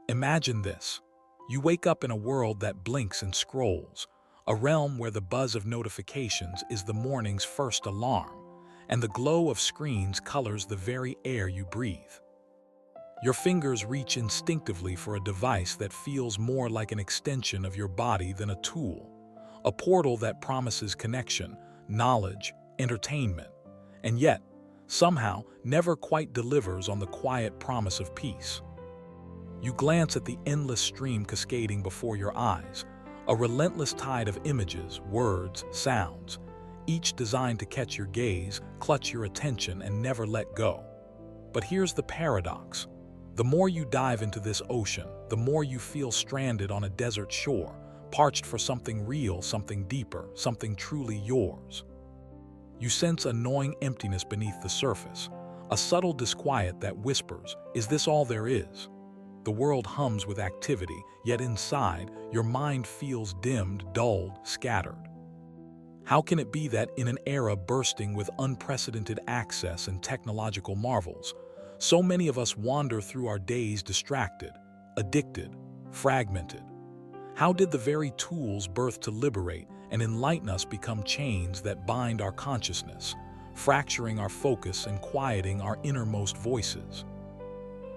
Imagine this. You wake up in a world that blinks and scrolls, a realm where the buzz of notifications is the morning's first alarm, and the glow of screens colors the very air you breathe. Your fingers reach instinctively for a device that feels more like an extension of your body than a tool, a portal that promises connection, knowledge, entertainment, and yet, somehow, never quite delivers on the quiet promise of peace. You glance at the endless stream cascading before your eyes, a relentless tide of images, words, sounds, each designed to catch your gaze, clutch your attention, and never let go. But here's the paradox. The more you dive into this ocean, the more you feel stranded on a desert shore, parched for something real, something deeper, something truly yours. You sense a gnawing emptiness beneath the surface, a subtle disquiet that whispers, "Is this all there is?" The world hums with activity, yet inside, your mind feels dimmed, dulled, scattered. How can it be that in an era bursting with unprecedented access and technological marvels, so many of us wander through our days distracted, addicted, fragmented? How did the very tools birthed to liberate and enlighten us become chains that bind our consciousness, fracturing our focus and quieting our innermost voices?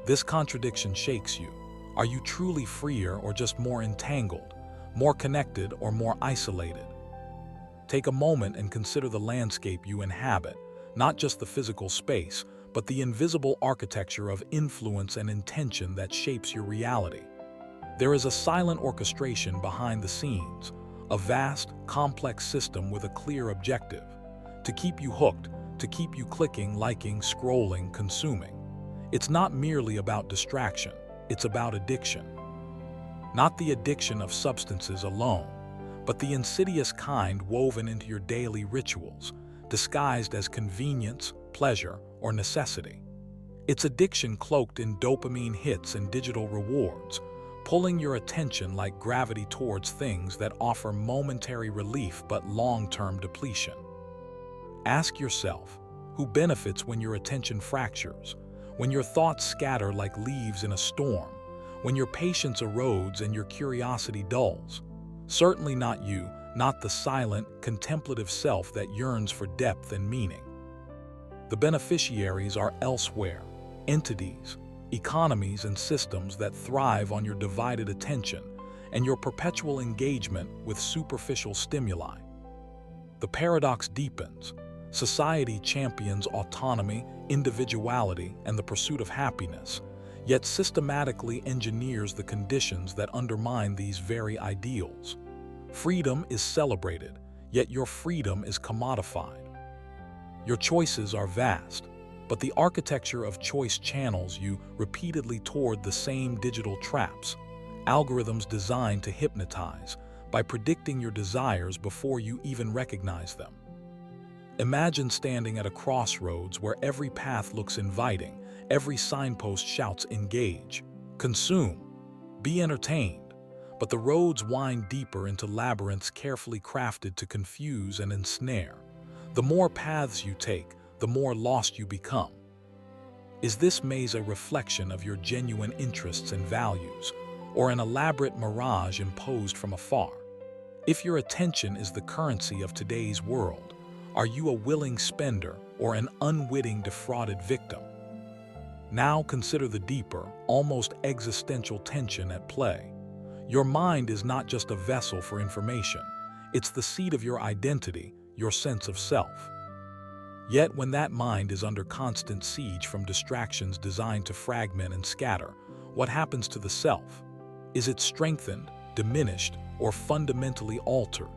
This contradiction shakes you. Are you truly freer or just more entangled, more connected or more isolated? Take a moment and consider the landscape you inhabit, not just the physical space, but the invisible architecture of influence and intention that shapes your reality. There is a silent orchestration behind the scenes, a vast, complex system with a clear objective: to keep you hooked, to keep you clicking, liking, scrolling, consuming. It's not merely about distraction, it's about addiction. Not the addiction of substances alone, but the insidious kind woven into your daily rituals, disguised as convenience, pleasure, or necessity. It's addiction cloaked in dopamine hits and digital rewards, pulling your attention like gravity towards things that offer momentary relief but long-term depletion. Ask yourself, who benefits when your attention fractures, when your thoughts scatter like leaves in a storm, when your patience erodes and your curiosity dulls? Certainly not you, not the silent, contemplative self that yearns for depth and meaning. The beneficiaries are elsewhere, entities, economies, and systems that thrive on your divided attention and your perpetual engagement with superficial stimuli. The paradox deepens. Society champions autonomy, individuality, and the pursuit of happiness, yet systematically engineers the conditions that undermine these very ideals. Freedom is celebrated, yet your freedom is commodified. Your choices are vast, but the architecture of choice channels you repeatedly toward the same digital traps, algorithms designed to hypnotize by predicting your desires before you even recognize them. Imagine standing at a crossroads where every path looks inviting, every signpost shouts engage, consume, be entertained, but the roads wind deeper into labyrinths carefully crafted to confuse and ensnare. The more paths you take, the more lost you become. Is this maze a reflection of your genuine interests and values, or an elaborate mirage imposed from afar? If your attention is the currency of today's world, are you a willing spender or an unwitting defrauded victim? Now consider the deeper, almost existential tension at play. Your mind is not just a vessel for information, it's the seat of your identity, your sense of self. Yet when that mind is under constant siege from distractions designed to fragment and scatter, what happens to the self? Is it strengthened, diminished, or fundamentally altered?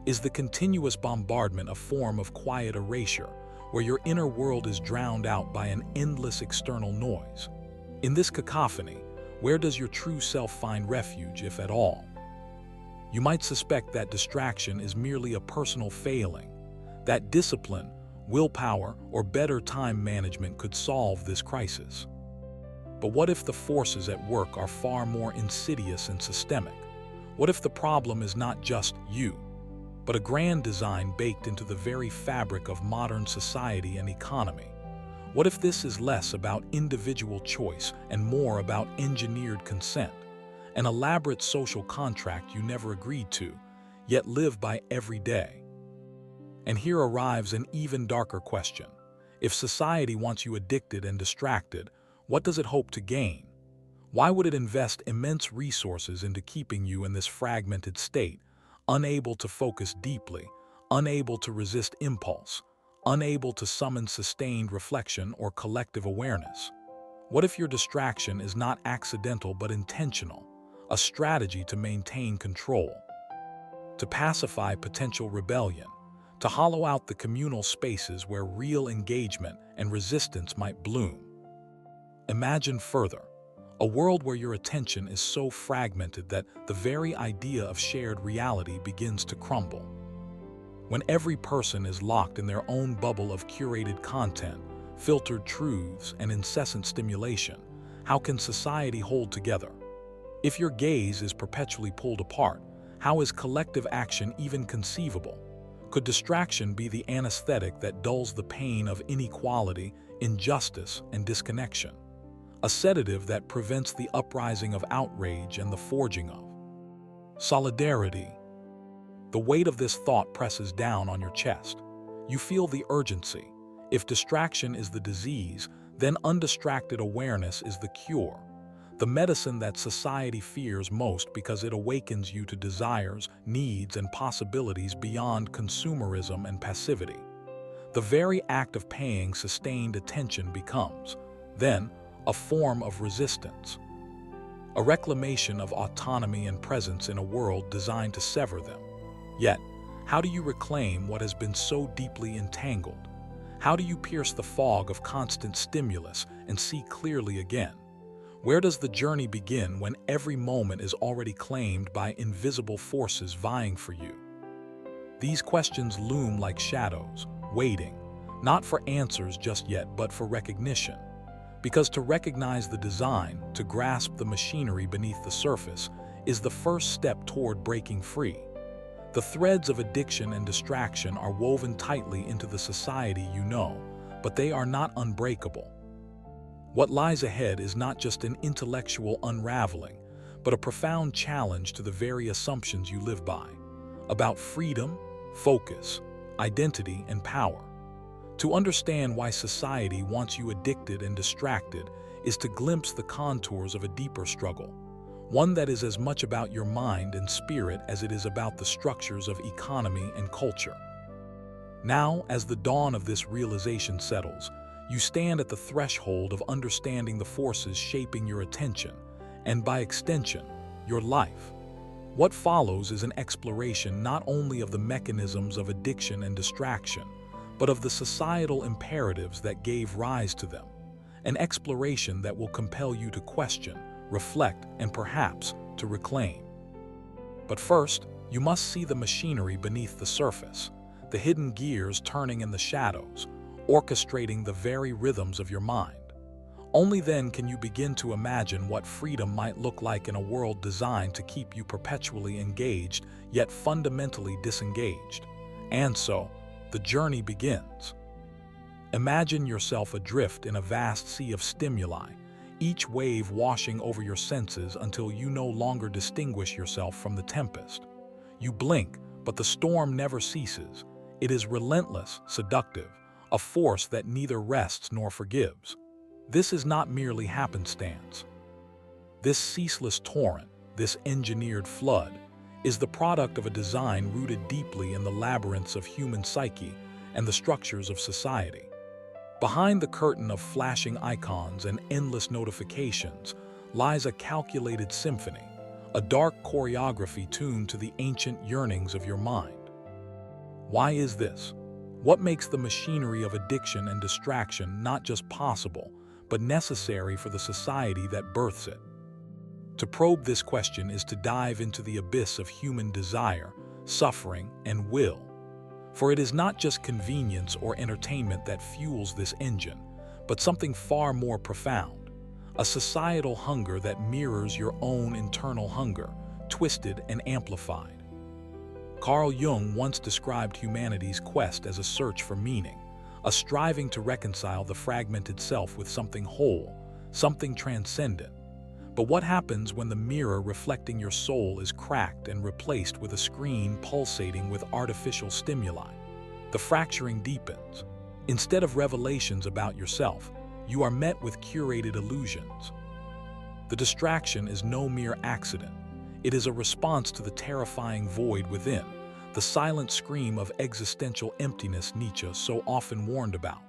Is the continuous bombardment a form of quiet erasure, where your inner world is drowned out by an endless external noise? In this cacophony, where does your true self find refuge, if at all? You might suspect that distraction is merely a personal failing, that discipline, willpower, or better time management could solve this crisis. But what if the forces at work are far more insidious and systemic? What if the problem is not just you, but a grand design baked into the very fabric of modern society and economy? What if this is less about individual choice and more about engineered consent, an elaborate social contract you never agreed to, yet live by every day? And here arrives an even darker question. If society wants you addicted and distracted, what does it hope to gain? Why would it invest immense resources into keeping you in this fragmented state, unable to focus deeply, unable to resist impulse, unable to summon sustained reflection or collective awareness? What if your distraction is not accidental but intentional, a strategy to maintain control, to pacify potential rebellion, to hollow out the communal spaces where real engagement and resistance might bloom? Imagine further, a world where your attention is so fragmented that the very idea of shared reality begins to crumble. When every person is locked in their own bubble of curated content, filtered truths, and incessant stimulation, how can society hold together? If your gaze is perpetually pulled apart, how is collective action even conceivable? Could distraction be the anesthetic that dulls the pain of inequality, injustice, and disconnection? A sedative that prevents the uprising of outrage and the forging of solidarity? The weight of this thought presses down on your chest. You feel the urgency. If distraction is the disease, then undistracted awareness is the cure. The medicine that society fears most because it awakens you to desires, needs, and possibilities beyond consumerism and passivity. The very act of paying sustained attention becomes, then, a form of resistance, a reclamation of autonomy and presence in a world designed to sever them. Yet, how do you reclaim what has been so deeply entangled? How do you pierce the fog of constant stimulus and see clearly again? Where does the journey begin when every moment is already claimed by invisible forces vying for you? These questions loom like shadows, waiting, not for answers just yet, but for recognition. Because to recognize the design, to grasp the machinery beneath the surface, is the first step toward breaking free. The threads of addiction and distraction are woven tightly into the society you know, but they are not unbreakable. What lies ahead is not just an intellectual unraveling, but a profound challenge to the very assumptions you live by, about freedom, focus, identity, and power. To understand why society wants you addicted and distracted is to glimpse the contours of a deeper struggle, one that is as much about your mind and spirit as it is about the structures of economy and culture. Now, as the dawn of this realization settles, you stand at the threshold of understanding the forces shaping your attention, and by extension, your life. What follows is an exploration not only of the mechanisms of addiction and distraction, but of the societal imperatives that gave rise to them, an exploration that will compel you to question, reflect, and perhaps to reclaim. But first, you must see the machinery beneath the surface, the hidden gears turning in the shadows, orchestrating the very rhythms of your mind. Only then can you begin to imagine what freedom might look like in a world designed to keep you perpetually engaged, yet fundamentally disengaged. And so, the journey begins. Imagine yourself adrift in a vast sea of stimuli, each wave washing over your senses until you no longer distinguish yourself from the tempest. You blink, but the storm never ceases. It is relentless, seductive, a force that neither rests nor forgives. This is not merely happenstance. This ceaseless torrent, this engineered flood, is the product of a design rooted deeply in the labyrinths of human psyche and the structures of society. Behind the curtain of flashing icons and endless notifications lies a calculated symphony, a dark choreography tuned to the ancient yearnings of your mind. Why is this? What makes the machinery of addiction and distraction not just possible, but necessary for the society that births it? To probe this question is to dive into the abyss of human desire, suffering, and will. For it is not just convenience or entertainment that fuels this engine, but something far more profound, a societal hunger that mirrors your own internal hunger, twisted and amplified. Carl Jung once described humanity's quest as a search for meaning, a striving to reconcile the fragmented self with something whole, something transcendent. But what happens when the mirror reflecting your soul is cracked and replaced with a screen pulsating with artificial stimuli? The fracturing deepens. Instead of revelations about yourself, you are met with curated illusions. The distraction is no mere accident. It is a response to the terrifying void within, the silent scream of existential emptiness Nietzsche so often warned about.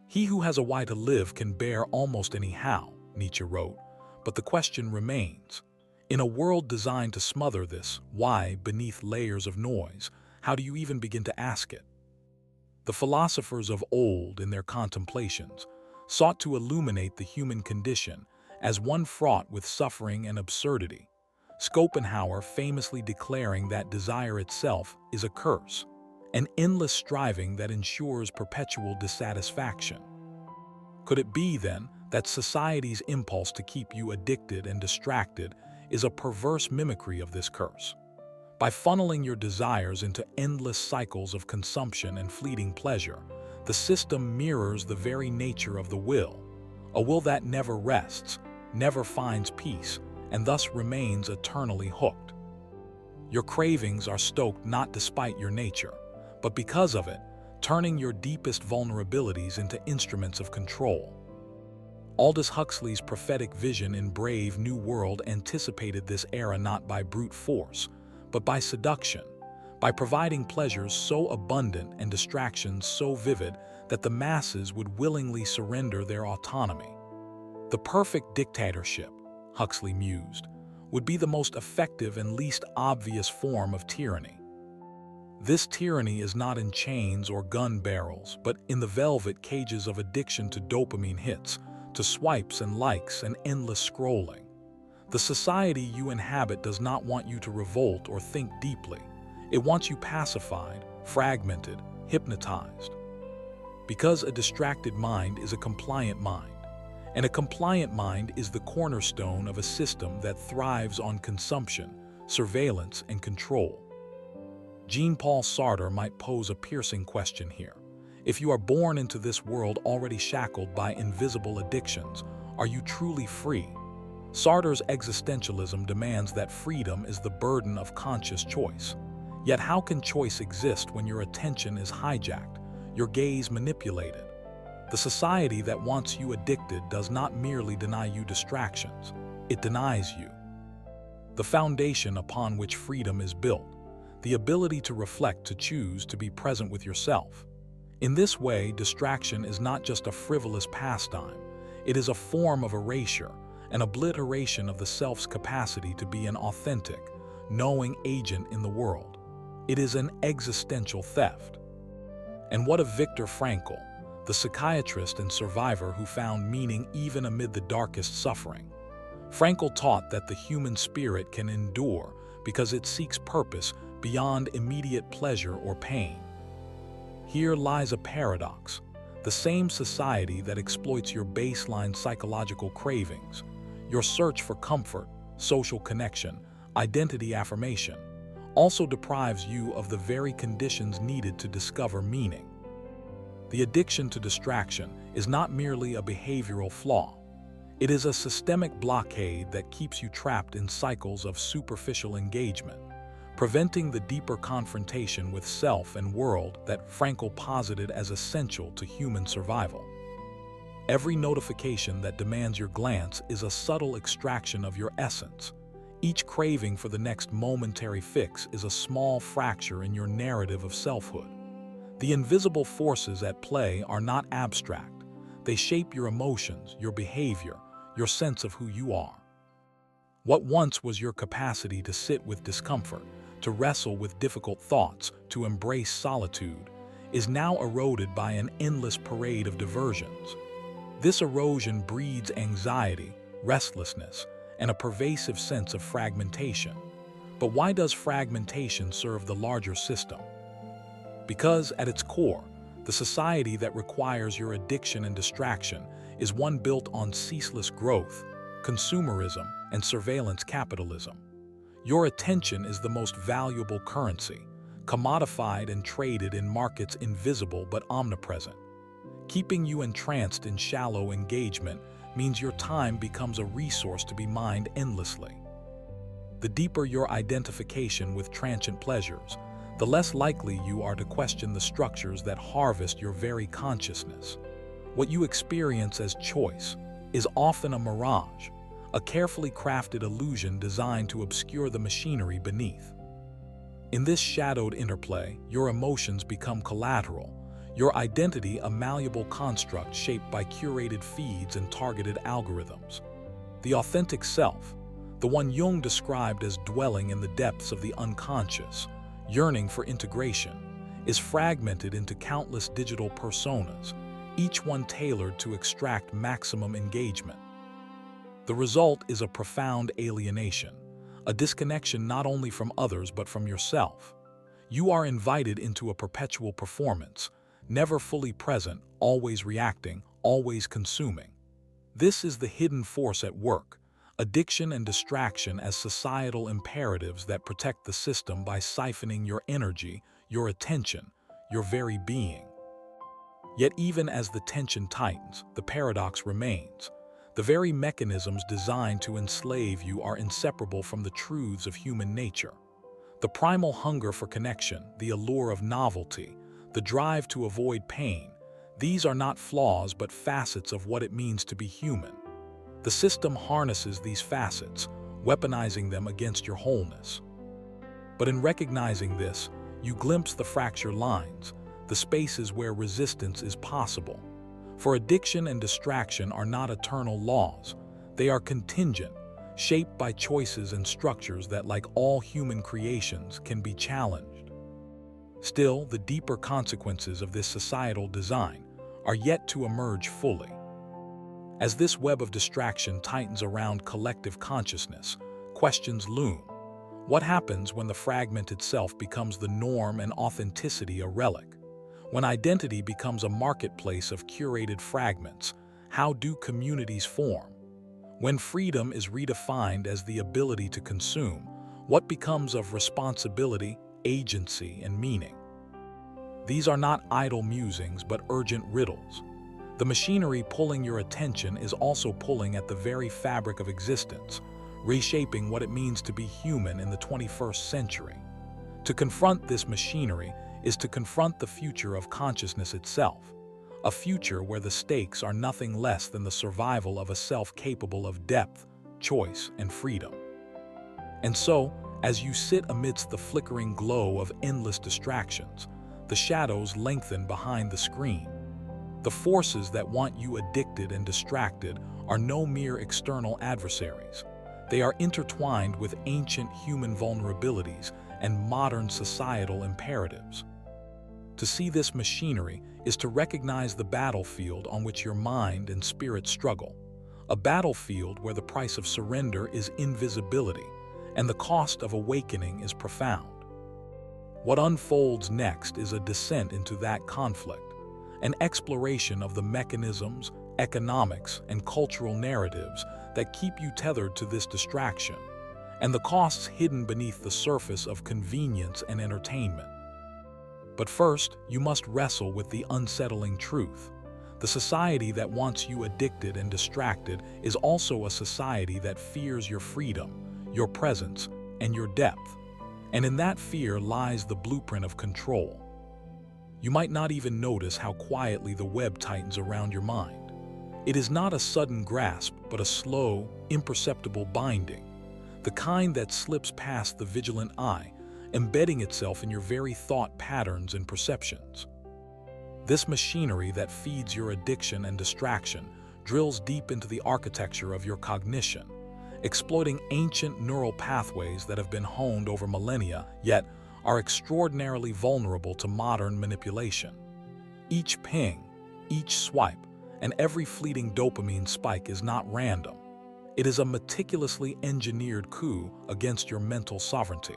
He who has a why to live can bear almost any how, Nietzsche wrote, but the question remains. In a world designed to smother this why beneath layers of noise, how do you even begin to ask it? The philosophers of old, in their contemplations, sought to illuminate the human condition as one fraught with suffering and absurdity, Schopenhauer famously declaring that desire itself is a curse, an endless striving that ensures perpetual dissatisfaction. Could it be, then, that society's impulse to keep you addicted and distracted is a perverse mimicry of this curse? By funneling your desires into endless cycles of consumption and fleeting pleasure, the system mirrors the very nature of the will, a will that never rests, never finds peace, and thus remains eternally hooked. Your cravings are stoked not despite your nature, but because of it, turning your deepest vulnerabilities into instruments of control. Aldous Huxley's prophetic vision in Brave New World anticipated this era not by brute force, but by seduction, by providing pleasures so abundant and distractions so vivid that the masses would willingly surrender their autonomy. The perfect dictatorship, Huxley mused, would be the most effective and least obvious form of tyranny. This tyranny is not in chains or gun barrels, but in the velvet cages of addiction to dopamine hits, to swipes and likes and endless scrolling. The society you inhabit does not want you to revolt or think deeply. It wants you pacified, fragmented, hypnotized. Because a distracted mind is a compliant mind, and a compliant mind is the cornerstone of a system that thrives on consumption, surveillance, and control. Jean-Paul Sartre might pose a piercing question here. If you are born into this world already shackled by invisible addictions, are you truly free? Sartre's existentialism demands that freedom is the burden of conscious choice. Yet how can choice exist when your attention is hijacked, your gaze manipulated? The society that wants you addicted does not merely deny you distractions, it denies you. The foundation upon which freedom is built, the ability to reflect, to choose, to be present with yourself. In this way, distraction is not just a frivolous pastime, it is a form of erasure, an obliteration of the self's capacity to be an authentic, knowing agent in the world. It is an existential theft. And what of Viktor Frankl, the psychiatrist and survivor who found meaning even amid the darkest suffering? Frankl taught that the human spirit can endure because it seeks purpose beyond immediate pleasure or pain. Here lies a paradox. The same society that exploits your baseline psychological cravings, your search for comfort, social connection, identity affirmation, also deprives you of the very conditions needed to discover meaning. The addiction to distraction is not merely a behavioral flaw. It is a systemic blockade that keeps you trapped in cycles of superficial engagement, preventing the deeper confrontation with self and world that Frankl posited as essential to human survival. Every notification that demands your glance is a subtle extraction of your essence. Each craving for the next momentary fix is a small fracture in your narrative of selfhood. The invisible forces at play are not abstract. They shape your emotions, your behavior, your sense of who you are. What once was your capacity to sit with discomfort, to wrestle with difficult thoughts, to embrace solitude, is now eroded by an endless parade of diversions. This erosion breeds anxiety, restlessness, and a pervasive sense of fragmentation. But why does fragmentation serve the larger system? Because, at its core, the society that requires your addiction and distraction is one built on ceaseless growth, consumerism, and surveillance capitalism. Your attention is the most valuable currency, commodified and traded in markets invisible but omnipresent. Keeping you entranced in shallow engagement means your time becomes a resource to be mined endlessly. The deeper your identification with transient pleasures, the less likely you are to question the structures that harvest your very consciousness. What you experience as choice is often a mirage, a carefully crafted illusion designed to obscure the machinery beneath. In this shadowed interplay, your emotions become collateral, your identity a malleable construct shaped by curated feeds and targeted algorithms. The authentic self, the one Jung described as dwelling in the depths of the unconscious, yearning for integration, is fragmented into countless digital personas, each one tailored to extract maximum engagement. The result is a profound alienation, a disconnection not only from others but from yourself. You are invited into a perpetual performance, never fully present, always reacting, always consuming. This is the hidden force at work, addiction and distraction as societal imperatives that protect the system by siphoning your energy, your attention, your very being. Yet even as the tension tightens, the paradox remains. The very mechanisms designed to enslave you are inseparable from the truths of human nature. The primal hunger for connection, the allure of novelty, the drive to avoid pain, these are not flaws but facets of what it means to be human. The system harnesses these facets, weaponizing them against your wholeness. But in recognizing this, you glimpse the fracture lines, the spaces where resistance is possible. For addiction and distraction are not eternal laws. They are contingent, shaped by choices and structures that, like all human creations, can be challenged. Still, the deeper consequences of this societal design are yet to emerge fully. As this web of distraction tightens around collective consciousness, questions loom. What happens when the fragmented self becomes the norm and authenticity a relic? When identity becomes a marketplace of curated fragments, how do communities form? When freedom is redefined as the ability to consume, what becomes of responsibility, agency, and meaning? These are not idle musings but urgent riddles. The machinery pulling your attention is also pulling at the very fabric of existence, reshaping what it means to be human in the 21st century. To confront this machinery is to confront the future of consciousness itself, a future where the stakes are nothing less than the survival of a self capable of depth, choice, and freedom. And so, as you sit amidst the flickering glow of endless distractions, the shadows lengthen behind the screen. The forces that want you addicted and distracted are no mere external adversaries. They are intertwined with ancient human vulnerabilities and modern societal imperatives. To see this machinery is to recognize the battlefield on which your mind and spirit struggle, a battlefield where the price of surrender is invisibility and the cost of awakening is profound. What unfolds next is a descent into that conflict, an exploration of the mechanisms, economics, and cultural narratives that keep you tethered to this distraction, and the costs hidden beneath the surface of convenience and entertainment. But first, you must wrestle with the unsettling truth. The society that wants you addicted and distracted is also a society that fears your freedom, your presence, and your depth. And in that fear lies the blueprint of control. You might not even notice how quietly the web tightens around your mind. It is not a sudden grasp, but a slow, imperceptible binding, the kind that slips past the vigilant eye, embedding itself in your very thought patterns and perceptions. This machinery that feeds your addiction and distraction drills deep into the architecture of your cognition, exploiting ancient neural pathways that have been honed over millennia, yet are extraordinarily vulnerable to modern manipulation. Each ping, each swipe, and every fleeting dopamine spike is not random. It is a meticulously engineered coup against your mental sovereignty.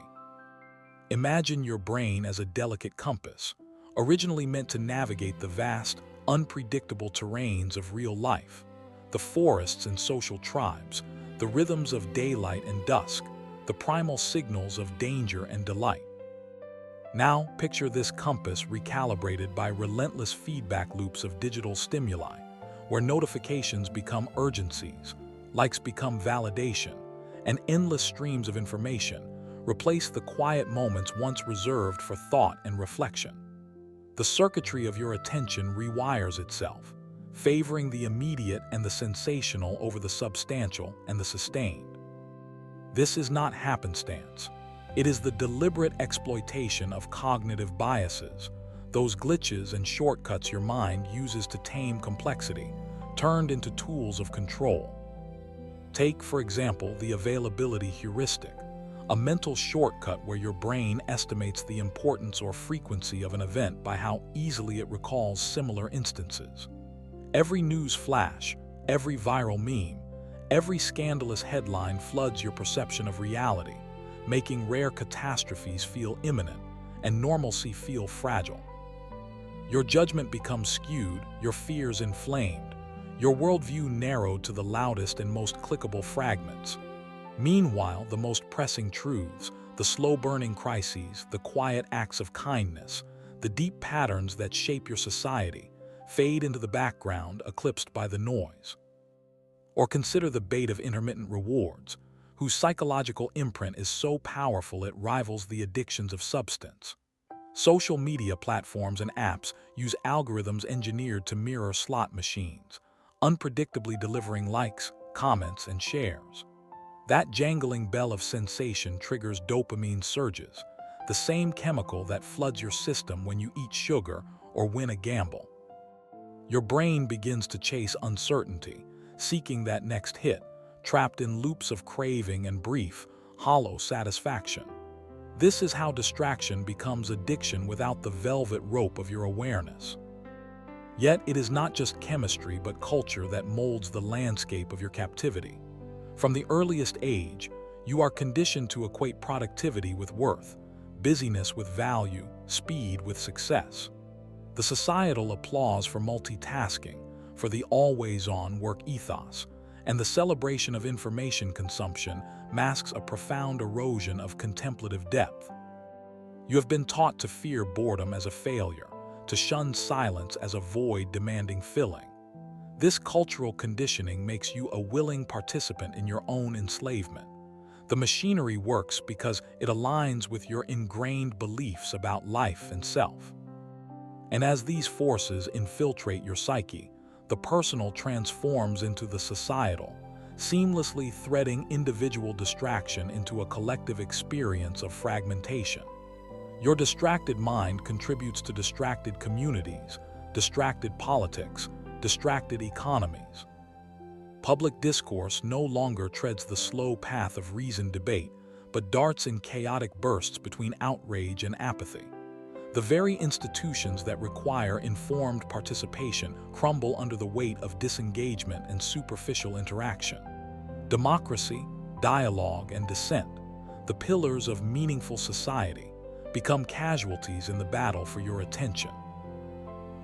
Imagine your brain as a delicate compass, originally meant to navigate the vast, unpredictable terrains of real life, the forests and social tribes, the rhythms of daylight and dusk, the primal signals of danger and delight. Now, picture this compass recalibrated by relentless feedback loops of digital stimuli, where notifications become urgencies, likes become validation, and endless streams of information replace the quiet moments once reserved for thought and reflection. The circuitry of your attention rewires itself, favoring the immediate and the sensational over the substantial and the sustained. This is not happenstance. It is the deliberate exploitation of cognitive biases, those glitches and shortcuts your mind uses to tame complexity, turned into tools of control. Take, for example, the availability heuristic, a mental shortcut where your brain estimates the importance or frequency of an event by how easily it recalls similar instances. Every news flash, every viral meme, every scandalous headline floods your perception of reality, making rare catastrophes feel imminent and normalcy feel fragile. Your judgment becomes skewed, your fears inflamed, your worldview narrowed to the loudest and most clickable fragments. Meanwhile, the most pressing truths, the slow-burning crises, the quiet acts of kindness, the deep patterns that shape your society, fade into the background, eclipsed by the noise. Or consider the bait of intermittent rewards, whose psychological imprint is so powerful it rivals the addictions of substance. Social media platforms and apps use algorithms engineered to mirror slot machines, unpredictably delivering likes, comments, and shares. That jangling bell of sensation triggers dopamine surges, the same chemical that floods your system when you eat sugar or win a gamble. Your brain begins to chase uncertainty, seeking that next hit, trapped in loops of craving and brief, hollow satisfaction. This is how distraction becomes addiction without the velvet rope of your awareness. Yet it is not just chemistry but culture that molds the landscape of your captivity. From the earliest age, you are conditioned to equate productivity with worth, busyness with value, speed with success. The societal applause for multitasking, for the always-on work ethos, and the celebration of information consumption masks a profound erosion of contemplative depth. You have been taught to fear boredom as a failure, to shun silence as a void demanding filling. This cultural conditioning makes you a willing participant in your own enslavement. The machinery works because it aligns with your ingrained beliefs about life and self. And as these forces infiltrate your psyche, the personal transforms into the societal, seamlessly threading individual distraction into a collective experience of fragmentation. Your distracted mind contributes to distracted communities, distracted politics, distracted economies. Public discourse no longer treads the slow path of reasoned debate, but darts in chaotic bursts between outrage and apathy. The very institutions that require informed participation crumble under the weight of disengagement and superficial interaction. Democracy, dialogue, and dissent, the pillars of meaningful society, become casualties in the battle for your attention.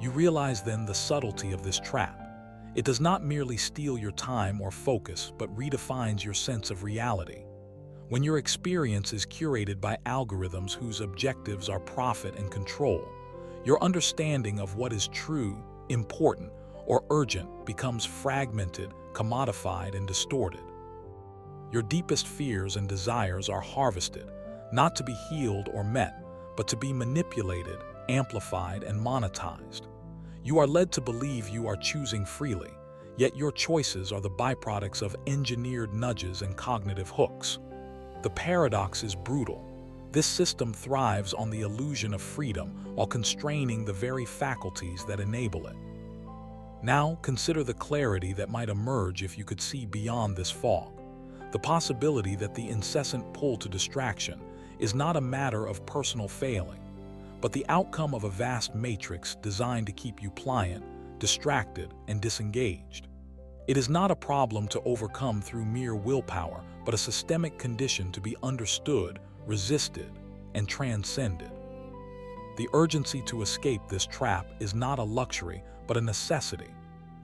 You realize then the subtlety of this trap. It does not merely steal your time or focus, but redefines your sense of reality. When your experience is curated by algorithms whose objectives are profit and control, your understanding of what is true, important, or urgent becomes fragmented, commodified, and distorted. Your deepest fears and desires are harvested, not to be healed or met, but to be manipulated, amplified, and monetized. You are led to believe you are choosing freely, yet your choices are the byproducts of engineered nudges and cognitive hooks. The paradox is brutal. This system thrives on the illusion of freedom while constraining the very faculties that enable it. Now, consider the clarity that might emerge if you could see beyond this fog. The possibility that the incessant pull to distraction is not a matter of personal failing, but the outcome of a vast matrix designed to keep you pliant, distracted, and disengaged. It is not a problem to overcome through mere willpower, but a systemic condition to be understood, resisted, and transcended. The urgency to escape this trap is not a luxury, but a necessity,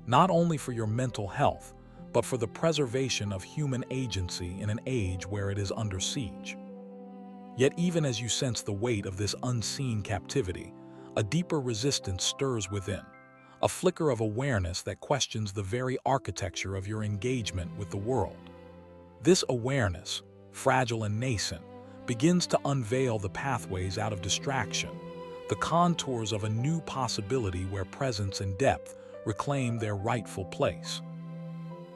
not only for your mental health, but for the preservation of human agency in an age where it is under siege. Yet even as you sense the weight of this unseen captivity, a deeper resistance stirs within, a flicker of awareness that questions the very architecture of your engagement with the world. This awareness, fragile and nascent, begins to unveil the pathways out of distraction, the contours of a new possibility where presence and depth reclaim their rightful place.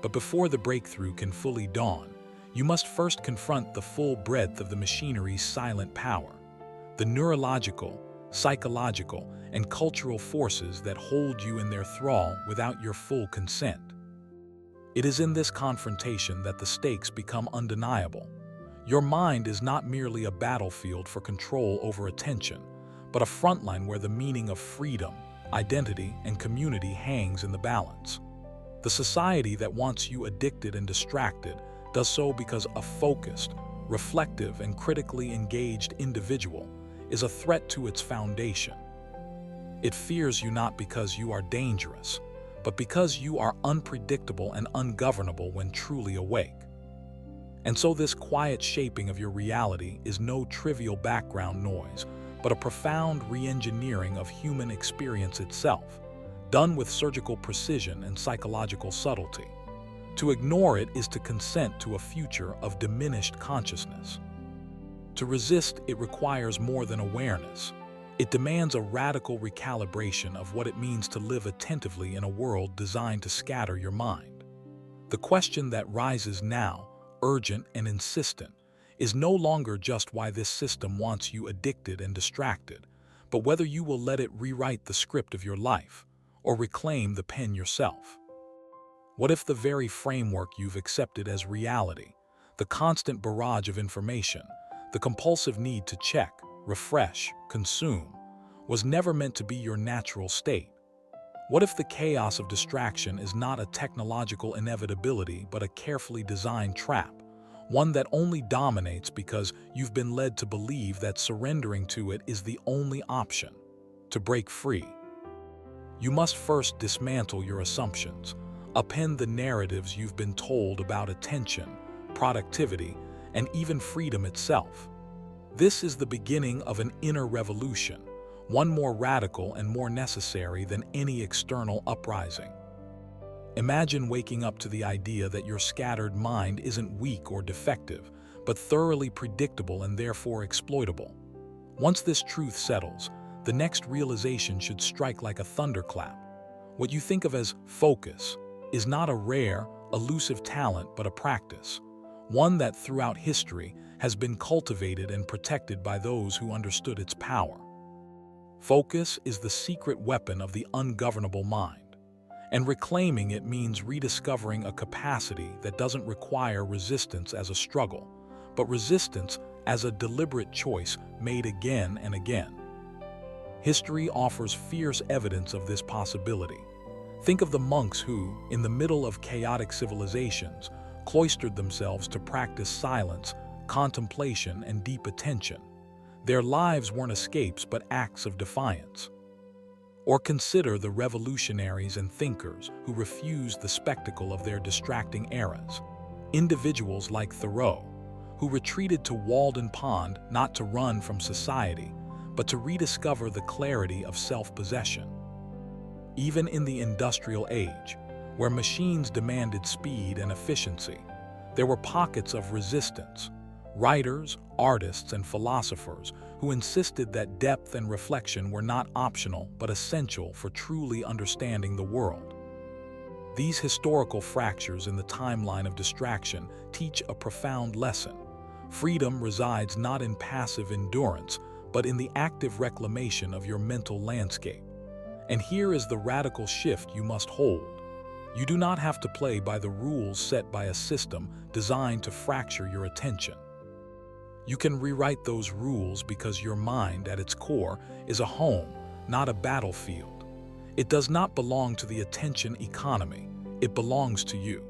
But before the breakthrough can fully dawn, you must first confront the full breadth of the machinery's silent power, the neurological, psychological, and cultural forces that hold you in their thrall without your full consent. It is in this confrontation that the stakes become undeniable. Your mind is not merely a battlefield for control over attention, but a frontline where the meaning of freedom, identity, and community hangs in the balance. The society that wants you addicted and distracted does so because a focused, reflective, and critically engaged individual is a threat to its foundation. It fears you not because you are dangerous, but because you are unpredictable and ungovernable when truly awake. And so this quiet shaping of your reality is no trivial background noise, but a profound re-engineering of human experience itself, done with surgical precision and psychological subtlety. To ignore it is to consent to a future of diminished consciousness. To resist it requires more than awareness. It demands a radical recalibration of what it means to live attentively in a world designed to scatter your mind. The question that rises now, urgent and insistent, is no longer just why this system wants you addicted and distracted, but whether you will let it rewrite the script of your life or reclaim the pen yourself. What if the very framework you've accepted as reality, the constant barrage of information, the compulsive need to check, refresh, consume, was never meant to be your natural state? What if the chaos of distraction is not a technological inevitability but a carefully designed trap, one that only dominates because you've been led to believe that surrendering to it is the only option? To break free, you must first dismantle your assumptions, upend the narratives you've been told about attention, productivity, and even freedom itself. This is the beginning of an inner revolution, one more radical and more necessary than any external uprising. Imagine waking up to the idea that your scattered mind isn't weak or defective, but thoroughly predictable and therefore exploitable. Once this truth settles, the next realization should strike like a thunderclap. What you think of as focus is not a rare, elusive talent but a practice, one that throughout history has been cultivated and protected by those who understood its power. Focus is the secret weapon of the ungovernable mind, and reclaiming it means rediscovering a capacity that doesn't require resistance as a struggle, but resistance as a deliberate choice made again and again. History offers fierce evidence of this possibility. Think of the monks who, in the middle of chaotic civilizations, cloistered themselves to practice silence, contemplation, and deep attention. Their lives weren't escapes but acts of defiance. Or consider the revolutionaries and thinkers who refused the spectacle of their distracting eras. Individuals like Thoreau, who retreated to Walden Pond not to run from society, but to rediscover the clarity of self-possession. Even in the industrial age, where machines demanded speed and efficiency, there were pockets of resistance. Writers, artists, and philosophers who insisted that depth and reflection were not optional but essential for truly understanding the world. These historical fractures in the timeline of distraction teach a profound lesson. Freedom resides not in passive endurance, but in the active reclamation of your mental landscape. And here is the radical shift you must hold. You do not have to play by the rules set by a system designed to fracture your attention. You can rewrite those rules because your mind, at its core, is a home, not a battlefield. It does not belong to the attention economy. It belongs to you.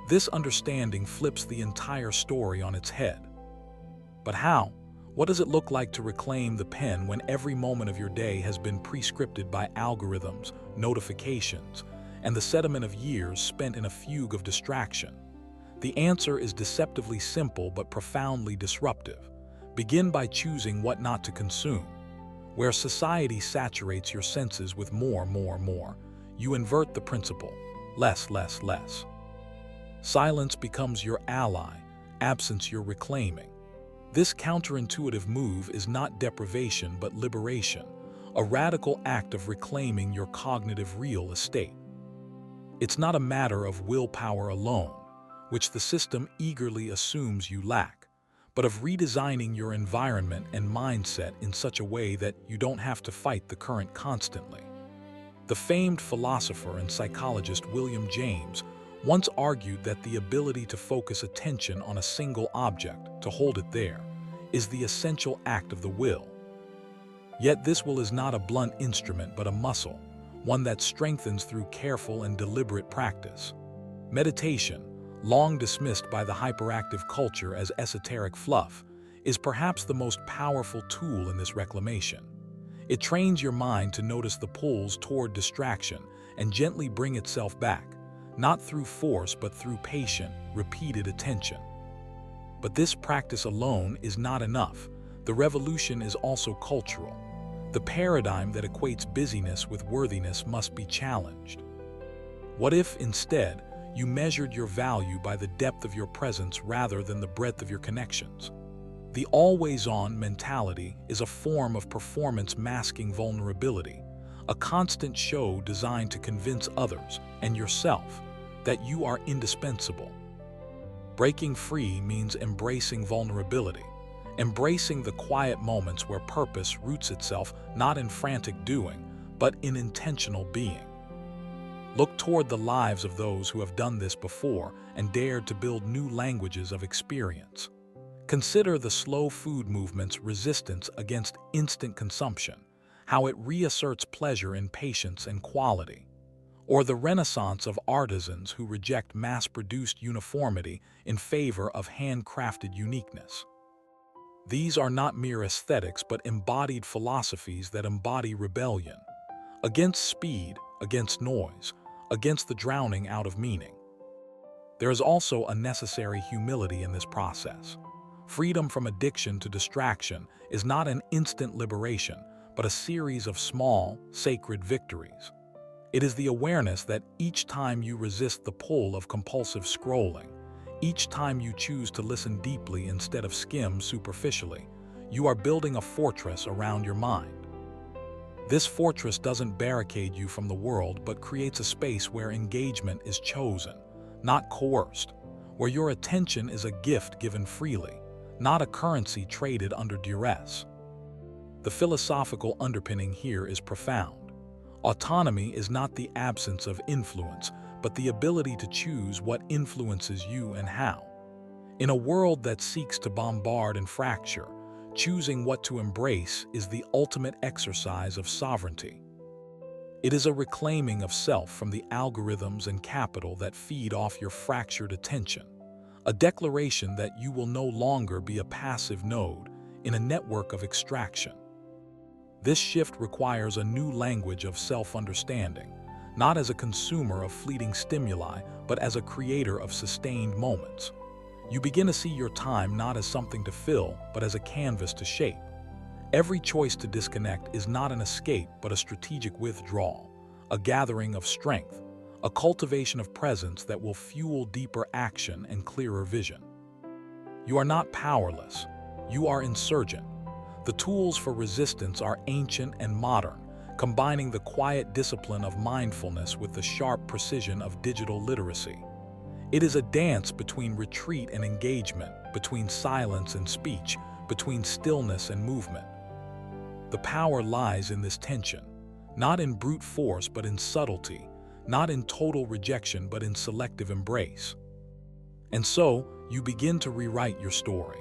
This understanding flips the entire story on its head. But how? What does it look like to reclaim the pen when every moment of your day has been prescripted by algorithms, notifications, and the sediment of years spent in a fugue of distraction? The answer is deceptively simple but profoundly disruptive. Begin by choosing what not to consume. Where society saturates your senses with more, you invert the principle, less, less. Silence becomes your ally, absence your reclaiming. This counterintuitive move is not deprivation but liberation, a radical act of reclaiming your cognitive real estate. It's not a matter of willpower alone, which the system eagerly assumes you lack, but of redesigning your environment and mindset in such a way that you don't have to fight the current constantly. The famed philosopher and psychologist William James once argued that the ability to focus attention on a single object, to hold it there, is the essential act of the will. Yet this will is not a blunt instrument but a muscle, one that strengthens through careful and deliberate practice. Meditation, long dismissed by the hyperactive culture as esoteric fluff, is perhaps the most powerful tool in this reclamation. It trains your mind to notice the pulls toward distraction and gently bring itself back, not through force but through patient, repeated attention. But this practice alone is not enough. The revolution is also cultural. The paradigm that equates busyness with worthiness must be challenged. What if, instead, you measured your value by the depth of your presence rather than the breadth of your connections? The always-on mentality is a form of performance masking vulnerability, a constant show designed to convince others and yourself that you are indispensable. Breaking free means embracing vulnerability, embracing the quiet moments where purpose roots itself not in frantic doing, but in intentional being. Look toward the lives of those who have done this before and dared to build new languages of experience. Consider the slow food movement's resistance against instant consumption, how it reasserts pleasure in patience and quality. Or the renaissance of artisans who reject mass-produced uniformity in favor of handcrafted uniqueness. These are not mere aesthetics but embodied philosophies that embody rebellion against speed, against noise, against the drowning out of meaning. There is also a necessary humility in this process. Freedom from addiction to distraction is not an instant liberation, but a series of small, sacred victories. It is the awareness that each time you resist the pull of compulsive scrolling, each time you choose to listen deeply instead of skim superficially, you are building a fortress around your mind. This fortress doesn't barricade you from the world but creates a space where engagement is chosen, not coerced, where your attention is a gift given freely, not a currency traded under duress. The philosophical underpinning here is profound. Autonomy is not the absence of influence, but the ability to choose what influences you and how. In a world that seeks to bombard and fracture, choosing what to embrace is the ultimate exercise of sovereignty. It is a reclaiming of self from the algorithms and capital that feed off your fractured attention, a declaration that you will no longer be a passive node in a network of extraction. This shift requires a new language of self-understanding, not as a consumer of fleeting stimuli, but as a creator of sustained moments. You begin to see your time not as something to fill, but as a canvas to shape. Every choice to disconnect is not an escape, but a strategic withdrawal, a gathering of strength, a cultivation of presence that will fuel deeper action and clearer vision. You are not powerless. You are insurgent. The tools for resistance are ancient and modern, combining the quiet discipline of mindfulness with the sharp precision of digital literacy. It is a dance between retreat and engagement, between silence and speech, between stillness and movement. The power lies in this tension, not in brute force but in subtlety, not in total rejection but in selective embrace. And so, you begin to rewrite your story.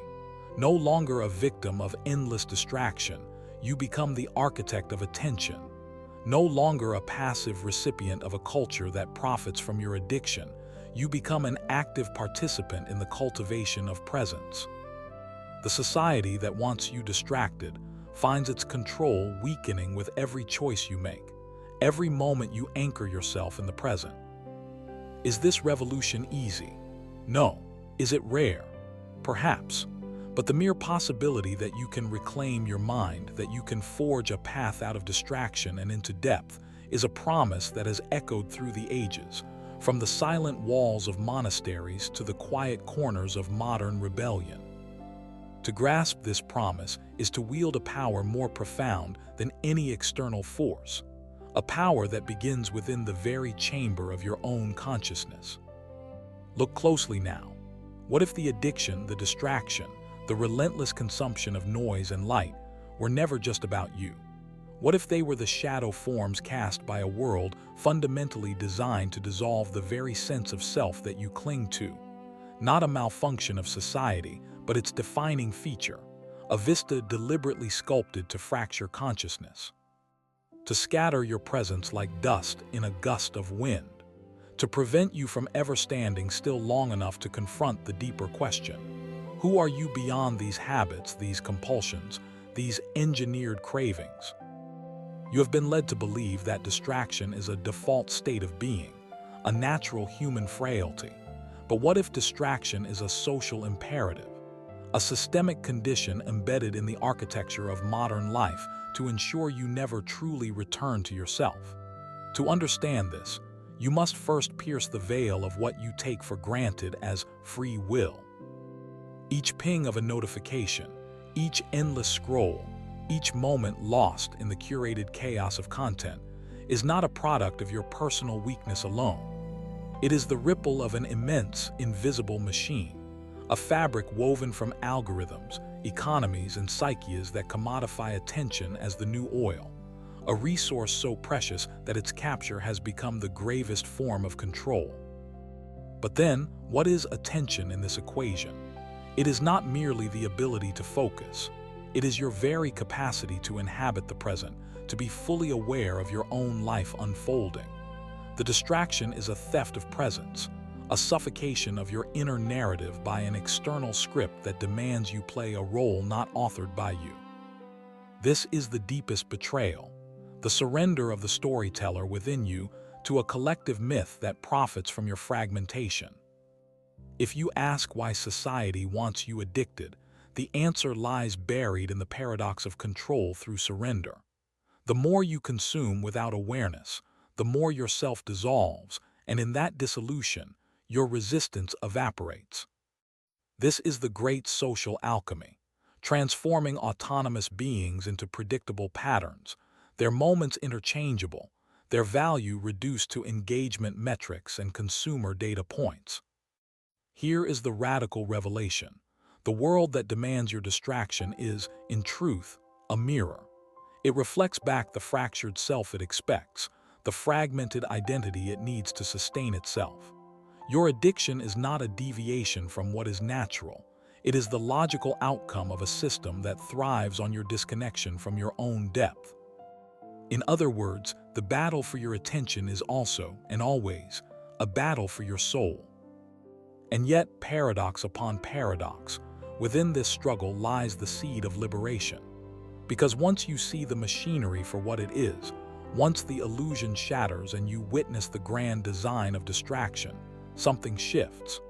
No longer a victim of endless distraction, you become the architect of attention. No longer a passive recipient of a culture that profits from your addiction, you become an active participant in the cultivation of presence. The society that wants you distracted finds its control weakening with every choice you make, every moment you anchor yourself in the present. Is this revolution easy? No. Is it rare? Perhaps. But the mere possibility that you can reclaim your mind, that you can forge a path out of distraction and into depth, is a promise that has echoed through the ages, from the silent walls of monasteries to the quiet corners of modern rebellion. To grasp this promise is to wield a power more profound than any external force, a power that begins within the very chamber of your own consciousness. Look closely now. What if the addiction, the distraction, the relentless consumption of noise and light were never just about you? What if they were the shadow forms cast by a world fundamentally designed to dissolve the very sense of self that you cling to? Not a malfunction of society, but its defining feature, a vista deliberately sculpted to fracture consciousness, to scatter your presence like dust in a gust of wind, to prevent you from ever standing still long enough to confront the deeper question: who are you beyond these habits, these compulsions, these engineered cravings? You have been led to believe that distraction is a default state of being, a natural human frailty. But what if distraction is a social imperative, a systemic condition embedded in the architecture of modern life to ensure you never truly return to yourself? To understand this, you must first pierce the veil of what you take for granted as free will. Each ping of a notification, each endless scroll, each moment lost in the curated chaos of content is not a product of your personal weakness alone. It is the ripple of an immense, invisible machine, a fabric woven from algorithms, economies, and psyches that commodify attention as the new oil, a resource so precious that its capture has become the gravest form of control. But then, what is attention in this equation? It is not merely the ability to focus. It is your very capacity to inhabit the present, to be fully aware of your own life unfolding. The distraction is a theft of presence, a suffocation of your inner narrative by an external script that demands you play a role not authored by you. This is the deepest betrayal, the surrender of the storyteller within you to a collective myth that profits from your fragmentation. If you ask why society wants you addicted, the answer lies buried in the paradox of control through surrender. The more you consume without awareness, the more yourself dissolves, and in that dissolution, your resistance evaporates. This is the great social alchemy, transforming autonomous beings into predictable patterns, their moments interchangeable, their value reduced to engagement metrics and consumer data points. Here is the radical revelation. The world that demands your distraction is, in truth, a mirror. It reflects back the fractured self it expects, the fragmented identity it needs to sustain itself. Your addiction is not a deviation from what is natural. It is the logical outcome of a system that thrives on your disconnection from your own depth. In other words, the battle for your attention is also, and always, a battle for your soul. And yet, paradox upon paradox, within this struggle lies the seed of liberation. Because once you see the machinery for what it is, once the illusion shatters and you witness the grand design of distraction, something shifts.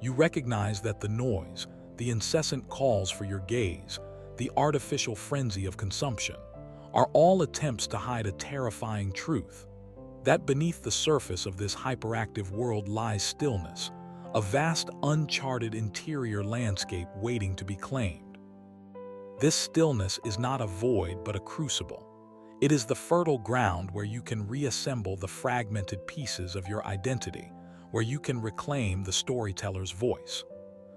You recognize that the noise, the incessant calls for your gaze, the artificial frenzy of consumption, are all attempts to hide a terrifying truth. That beneath the surface of this hyperactive world lies stillness, a vast uncharted interior landscape waiting to be claimed. This stillness is not a void but a crucible. It is the fertile ground where you can reassemble the fragmented pieces of your identity, where you can reclaim the storyteller's voice.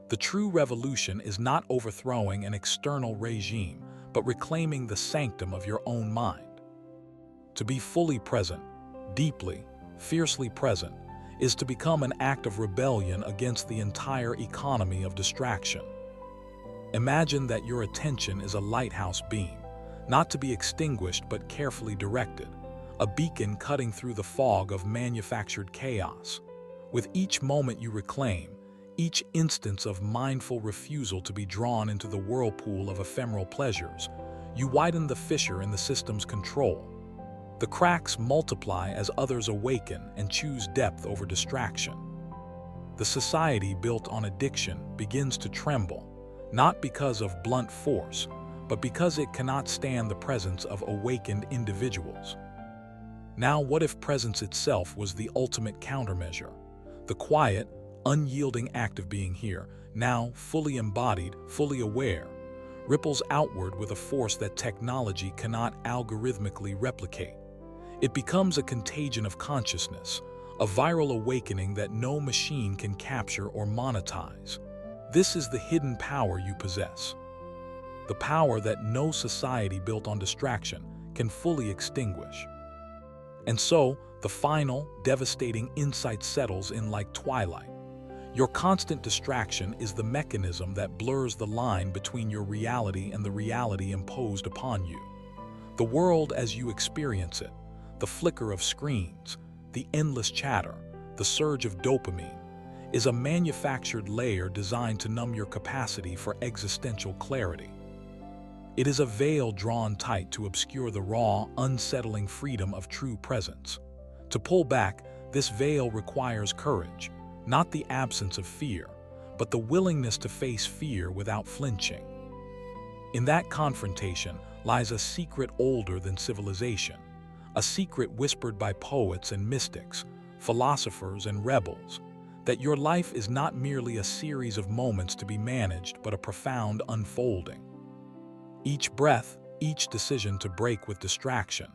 The true revolution is not overthrowing an external regime, but reclaiming the sanctum of your own mind. To be fully present, deeply, fiercely present, is to become an act of rebellion against the entire economy of distraction. Imagine that your attention is a lighthouse beam, not to be extinguished but carefully directed, a beacon cutting through the fog of manufactured chaos. With each moment you reclaim, each instance of mindful refusal to be drawn into the whirlpool of ephemeral pleasures, you widen the fissure in the system's control. The cracks multiply as others awaken and choose depth over distraction. The society built on addiction begins to tremble, not because of blunt force, but because it cannot stand the presence of awakened individuals. Now, what if presence itself was the ultimate countermeasure? The quiet, unyielding act of being here, now fully embodied, fully aware, ripples outward with a force that technology cannot algorithmically replicate. It becomes a contagion of consciousness, a viral awakening that no machine can capture or monetize. This is the hidden power you possess. The power that no society built on distraction can fully extinguish. And so, the final, devastating insight settles in like twilight. Your constant distraction is the mechanism that blurs the line between your reality and the reality imposed upon you. The world as you experience it, the flicker of screens, the endless chatter, the surge of dopamine, is a manufactured layer designed to numb your capacity for existential clarity. It is a veil drawn tight to obscure the raw, unsettling freedom of true presence. To pull back, this veil requires courage, not the absence of fear, but the willingness to face fear without flinching. In that confrontation lies a secret older than civilization, a secret whispered by poets and mystics, philosophers and rebels, that your life is not merely a series of moments to be managed, but a profound unfolding. Each breath, each decision to break with distraction,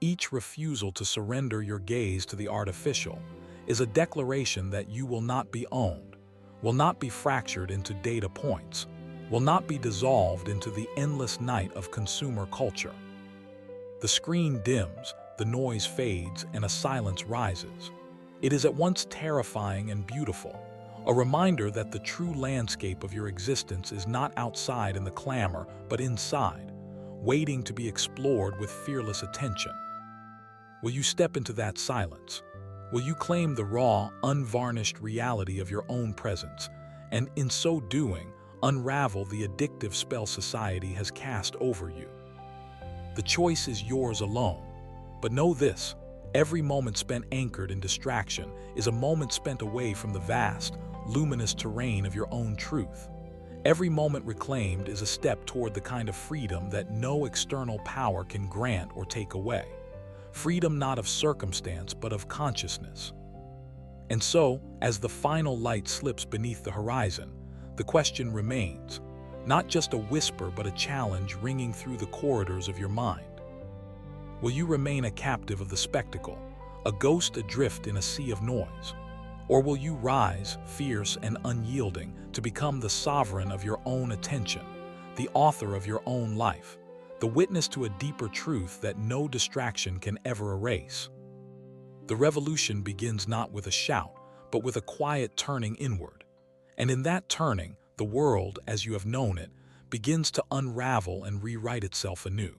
each refusal to surrender your gaze to the artificial, is a declaration that you will not be owned, will not be fractured into data points, will not be dissolved into the endless night of consumer culture. The screen dims, the noise fades, and a silence rises. It is at once terrifying and beautiful, a reminder that the true landscape of your existence is not outside in the clamor, but inside, waiting to be explored with fearless attention. Will you step into that silence? Will you claim the raw, unvarnished reality of your own presence, and in so doing, unravel the addictive spell society has cast over you? The choice is yours alone, but know this: every moment spent anchored in distraction is a moment spent away from the vast, luminous terrain of your own truth. Every moment reclaimed is a step toward the kind of freedom that no external power can grant or take away. Freedom not of circumstance, but of consciousness. And so, as the final light slips beneath the horizon, the question remains, not just a whisper, but a challenge ringing through the corridors of your mind. Will you remain a captive of the spectacle, a ghost adrift in a sea of noise? Or will you rise, fierce and unyielding, to become the sovereign of your own attention, the author of your own life, the witness to a deeper truth that no distraction can ever erase? The revolution begins not with a shout, but with a quiet turning inward. And in that turning, the world, as you have known it, begins to unravel and rewrite itself anew.